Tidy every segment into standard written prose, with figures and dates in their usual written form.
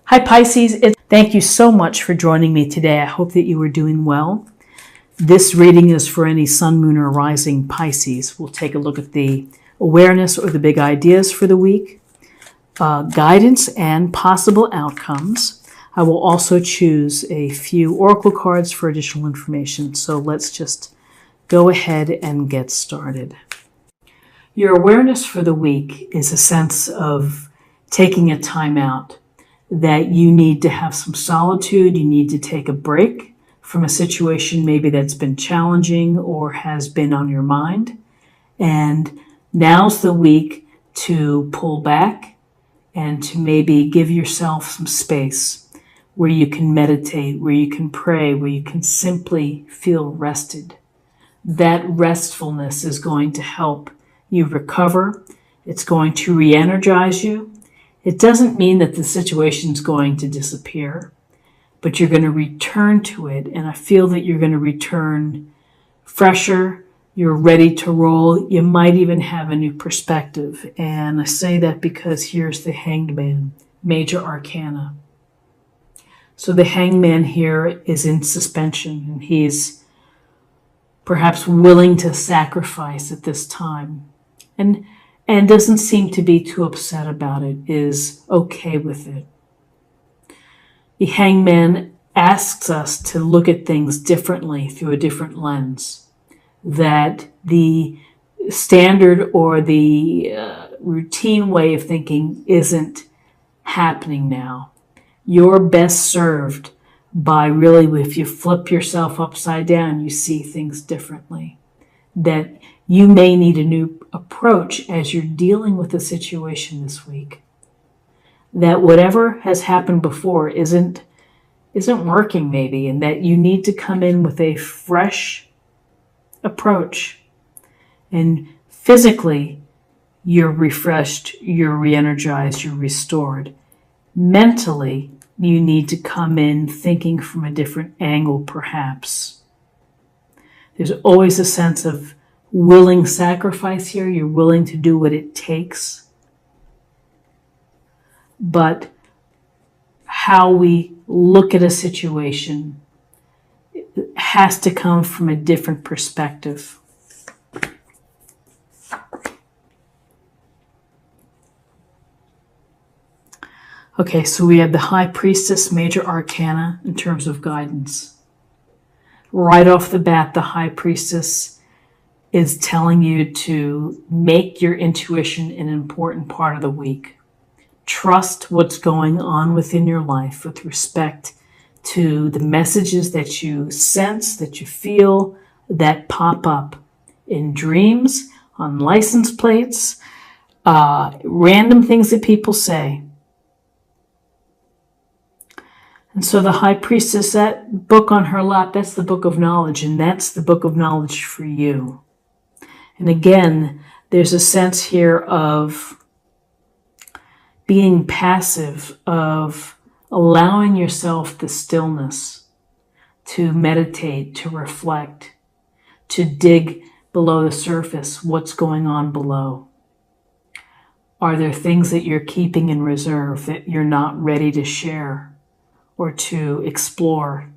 Hi Pisces, thank you so much for joining me today. I hope that you are doing well. This reading is for any sun, moon, or rising Pisces. We'll take a look at the awareness or the big ideas for the week, guidance and possible outcomes. I will also choose a few oracle cards for additional information. So let's just go ahead and get started. Your awareness for the week is a sense of taking a time out, that you need to have some solitude, you need to take a break from a situation maybe that's been challenging or has been on your mind. And now's the week to pull back and to maybe give yourself some space where you can meditate, where you can pray, where you can simply feel rested. That restfulness is going to help you recover. It's going to re-energize you. It doesn't mean that the situation's going to disappear, but you're going to return to it, and I feel that you're going to return fresher, you're ready to roll, you might even have a new perspective. And I say that because here's the Hanged Man, major arcana. So the Hanged Man here is in suspension, and he's perhaps willing to sacrifice at this time. And doesn't seem to be too upset about it, is okay with it. The Hangman asks us to look at things differently through a different lens, that the standard or the routine way of thinking isn't happening now. You're best served by really, if you flip yourself upside down, you see things differently. That you may need a new approach as you're dealing with a situation this week. That whatever has happened before isn't working maybe, and that you need to come in with a fresh approach. And physically, you're refreshed, you're re-energized, you're restored. Mentally, you need to come in thinking from a different angle, perhaps. There's always a sense of willing sacrifice here. You're willing to do what it takes. But how we look at a situation has to come from a different perspective. Okay, so we have the High Priestess, major arcana in terms of guidance. Right off the bat, the High Priestess is telling you to make your intuition an important part of the week. Trust what's going on within your life with respect to the messages that you sense, that you feel, that pop up in dreams, on license plates, random things that people say. And so the High Priestess, that book on her lap, that's the book of knowledge, and that's the book of knowledge for you. And again, there's a sense here of being passive, of allowing yourself the stillness to meditate, to reflect, to dig below the surface. What's going on below? Are there things that you're keeping in reserve that you're not ready to share or to explore?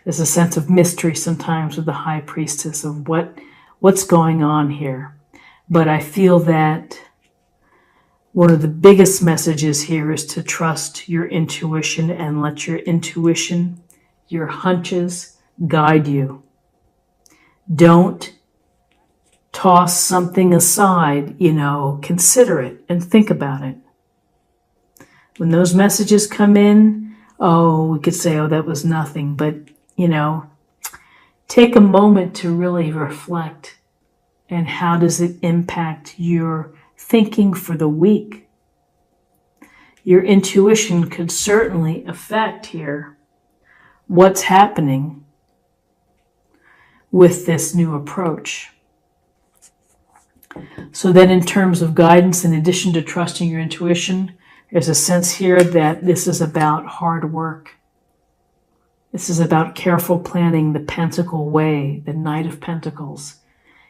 There's a sense of mystery sometimes with the High Priestess of what's going on here. But I feel that one of the biggest messages here is to trust your intuition and let your intuition, your hunches, guide you. Don't toss something aside, consider it and think about it. When those messages come in, we could say, that was nothing, but take a moment to really reflect. And how does it impact your thinking for the week? Your intuition could certainly affect here what's happening with this new approach. So then in terms of guidance, in addition to trusting your intuition, there's a sense here that this is about hard work. This is about careful planning, the Pentacle way, the Knight of Pentacles.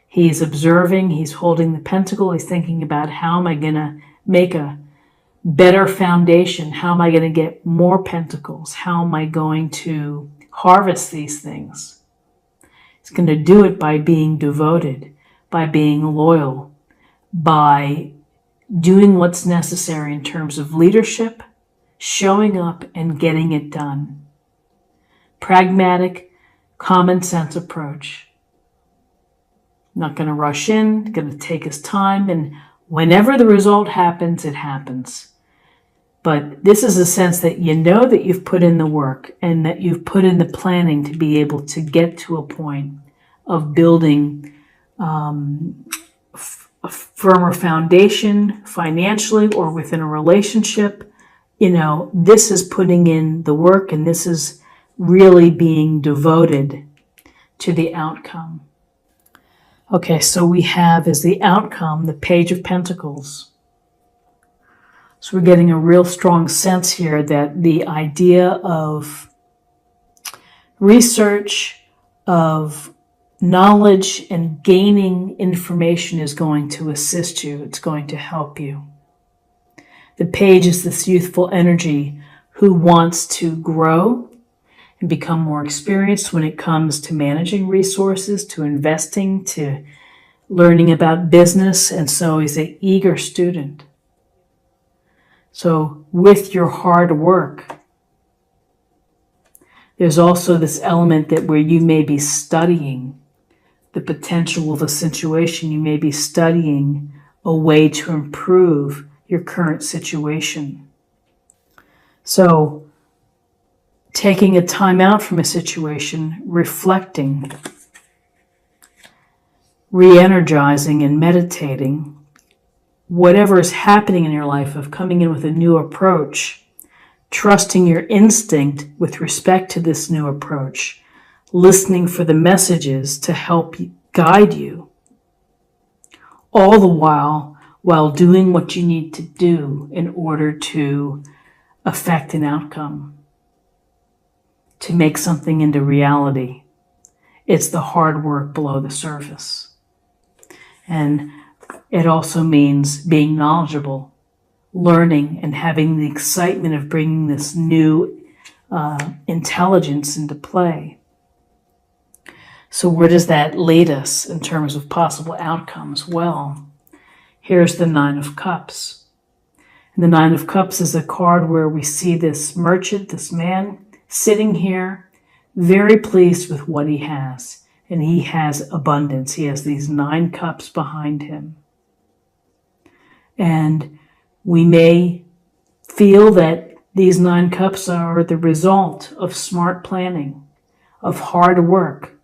He's observing, he's holding the pentacle, he's thinking about how am I going to make a better foundation? How am I going to get more pentacles? How am I going to harvest these things? He's going to do it by being devoted, by being loyal, by doing what's necessary in terms of leadership, showing up and getting it done. Pragmatic, common sense approach. Not going to rush in, going to take his time, and whenever the result happens, it happens. But this is a sense that you know that you've put in the work and that you've put in the planning to be able to get to a point of building a firmer foundation financially or within a relationship. You know, this is putting in the work, and this is really being devoted to the outcome. Okay, so we have as the outcome the Page of Pentacles. So we're getting a real strong sense here that the idea of research, of knowledge and gaining information is going to assist you. It's going to help you. The Page is this youthful energy who wants to grow and become more experienced when it comes to managing resources, to investing, to learning about business, and so he's an eager student. So with your hard work, there's also this element that where you may be studying the potential of a situation, you may be studying a way to improve your current situation. So taking a time out from a situation, reflecting, re-energizing and meditating, whatever is happening in your life, of coming in with a new approach, trusting your instinct with respect to this new approach, listening for the messages to help guide you, all the while doing what you need to do in order to affect an outcome, to make something into reality. It's the hard work below the surface. And it also means being knowledgeable, learning, and having the excitement of bringing this new intelligence into play. So where does that lead us in terms of possible outcomes? Well, here's the Nine of Cups. And the Nine of Cups is a card where we see this merchant, this man, sitting here, very pleased with what he has. And he has abundance. He has these 9 cups behind him. And we may feel that these 9 cups are the result of smart planning, of hard work,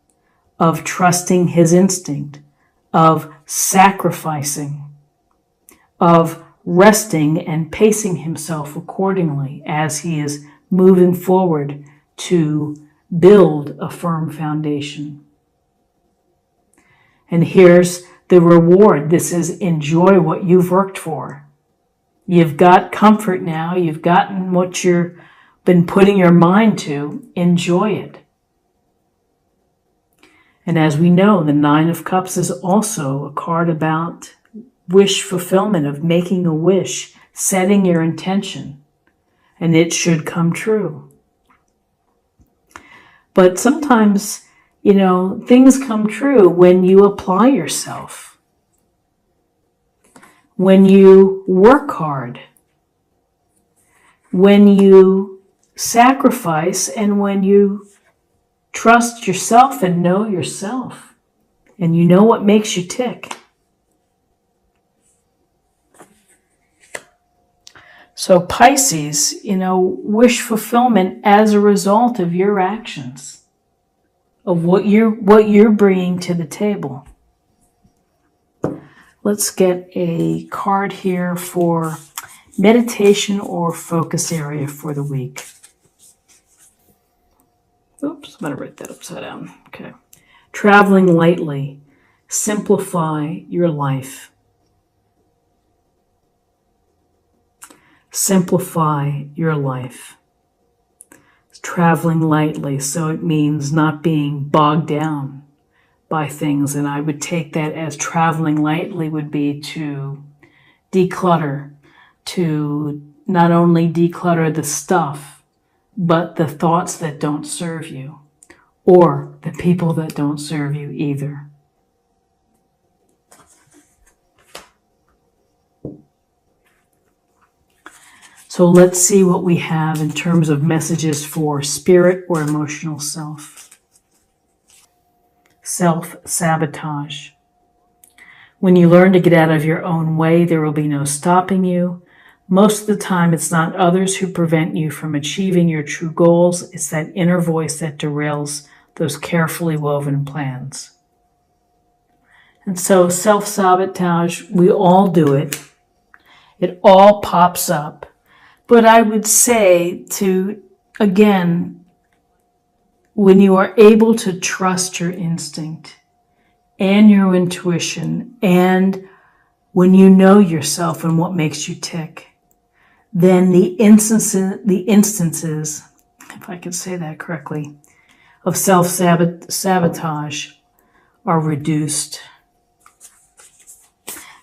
of trusting his instinct, of sacrificing, of resting and pacing himself accordingly as he is moving forward to build a firm foundation. And here's the reward. This is enjoy what you've worked for. You've got comfort now. You've gotten what you've been putting your mind to. Enjoy it. And as we know, the Nine of Cups is also a card about wish fulfillment, of making a wish, setting your intention, and it should come true. But sometimes, things come true when you apply yourself, when you work hard, when you sacrifice, and when you trust yourself and know yourself, and you know what makes you tick. So Pisces, wish fulfillment as a result of your actions, of what you're bringing to the table. Let's get a card here for meditation or focus area for the week. Oops, I'm going to write that upside down. Okay. Traveling lightly. Simplify your life. Simplify your life. Traveling lightly, so it means not being bogged down by things. And I would take that as traveling lightly would be to declutter, to not only declutter the stuff, but the thoughts that don't serve you, or the people that don't serve you either. So let's see what we have in terms of messages for spirit or emotional self. Self-sabotage. When you learn to get out of your own way, there will be no stopping you. Most of the time, it's not others who prevent you from achieving your true goals. It's that inner voice that derails those carefully woven plans. And so self-sabotage, we all do it. It all pops up. But I would say again, when you are able to trust your instinct and your intuition, and when you know yourself and what makes you tick, then the instances, if I could say that correctly, of self-sabotage are reduced.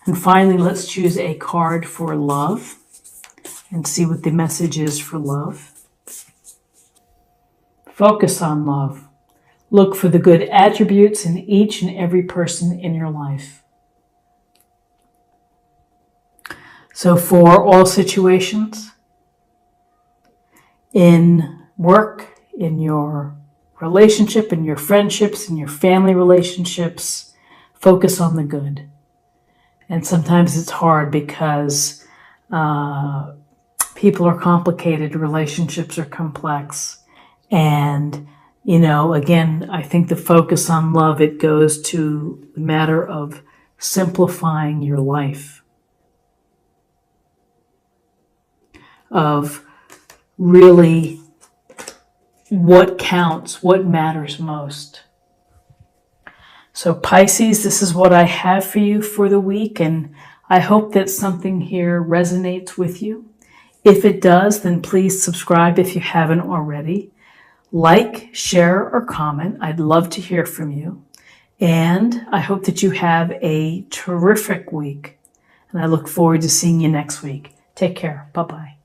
And finally, let's choose a card for love and see what the message is for love. Focus on love. Look for the good attributes in each and every person in your life. So for all situations, in work, in your relationship, in your friendships, in your family relationships, focus on the good. And sometimes it's hard because people are complicated, relationships are complex. And, again, I think the focus on love, it goes to the matter of simplifying your life, of really what counts, what matters most. So Pisces, this is what I have for you for the week, and I hope that something here resonates with you. If it does, then please subscribe if you haven't already. Like, share, or comment. I'd love to hear from you. And I hope that you have a terrific week. And I look forward to seeing you next week. Take care. Bye-bye.